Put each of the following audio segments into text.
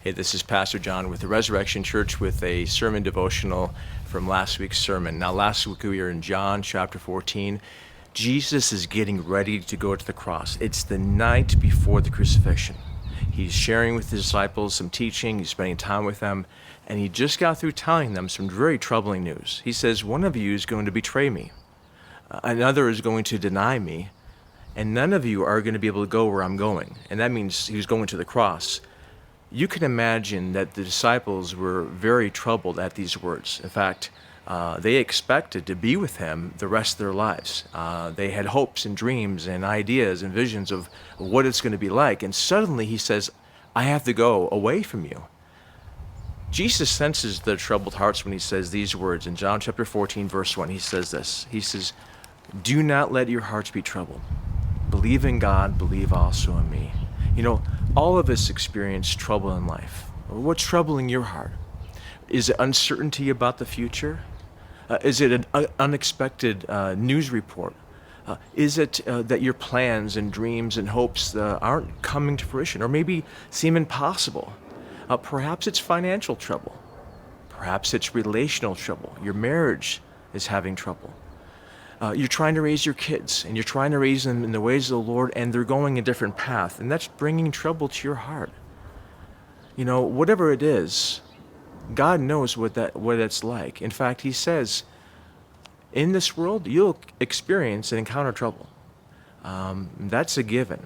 Hey, this is Pastor John with the Resurrection Church with a sermon devotional from last week's sermon. Now, last week we were in John chapter 14. Jesus is getting ready to go to the cross. It's the night before the crucifixion. He's sharing with his disciples some teaching, he's spending time with them, and he just got through telling them some very troubling news. He says, one of you is going to betray me, another is going to deny me, and none of you are going to be able to go where I'm going. And that means he was going to the cross. You can imagine that the disciples were very troubled at these words. In fact, they expected to be with him the rest of their lives. They had hopes and dreams and ideas and visions of what it's going to be like. And suddenly he says, I have to go away from you. Jesus senses their troubled hearts when he says these words. In John chapter 14, verse 1, he says this. He says, do not let your hearts be troubled. Believe in God, believe also in me. You know, all of us experience trouble in life. What's troubling your heart? Is it uncertainty about the future? Is it an unexpected news report? Is it that your plans and dreams and hopes aren't coming to fruition or maybe seem impossible? Perhaps it's financial trouble. Perhaps it's relational trouble. Your marriage is having trouble. You're trying to raise your kids, and you're trying to raise them in the ways of the Lord, and they're going a different path, and that's bringing trouble to your heart. You know, whatever it is, God knows what it's like. In fact, he says, in this world, you'll experience and encounter trouble. That's a given.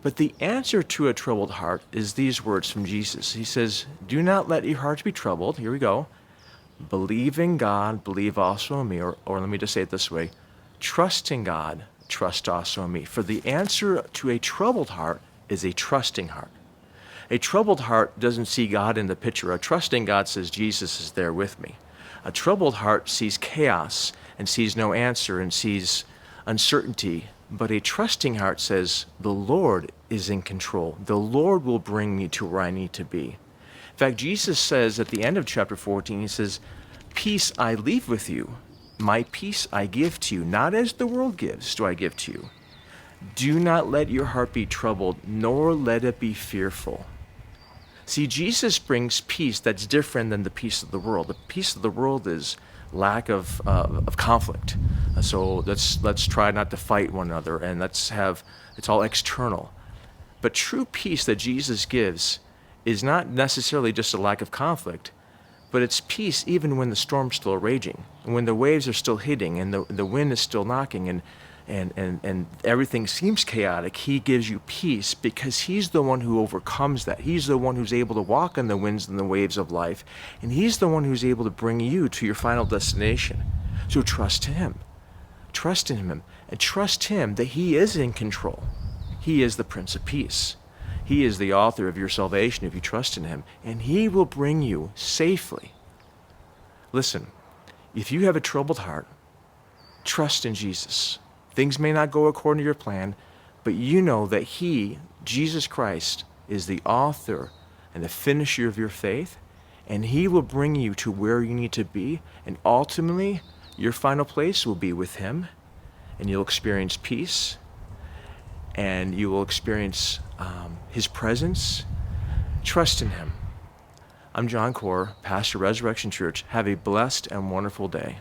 But the answer to a troubled heart is these words from Jesus. He says, do not let your hearts be troubled. Here we go. Believe in God, believe also in me. Or let me just say it this way. Trust in God, trust also in me. For the answer to a troubled heart is a trusting heart. A troubled heart doesn't see God in the picture. A trusting God says, Jesus is there with me. A troubled heart sees chaos and sees no answer and sees uncertainty. But a trusting heart says, the Lord is in control. The Lord will bring me to where I need to be. In fact, Jesus says at the end of chapter 14, he says, peace I leave with you. My peace I give to you. Not as the world gives do I give to you. Do not let your heart be troubled, nor let it be fearful. See, Jesus brings peace that's different than the peace of the world. The peace of the world is lack of conflict. So let's try not to fight one another, and it's all external. But true peace that Jesus gives is not necessarily just a lack of conflict, but it's peace even when the storm's still raging, and when the waves are still hitting, and the wind is still knocking, and everything seems chaotic. He gives you peace because he's the one who overcomes that. He's the one who's able to walk on the winds and the waves of life, and he's the one who's able to bring you to your final destination. So trust him. Trust in him, and trust him that he is in control. He is the Prince of Peace. He is the author of your salvation if you trust in him, and he will bring you safely. Listen, if you have a troubled heart, trust in Jesus. Things may not go according to your plan, but you know that he, Jesus Christ, is the author and the finisher of your faith, and he will bring you to where you need to be, and ultimately, your final place will be with him, and you'll experience peace, and you will experience his presence. Trust in him. I'm John Core, pastor of Resurrection Church. Have a blessed and wonderful day.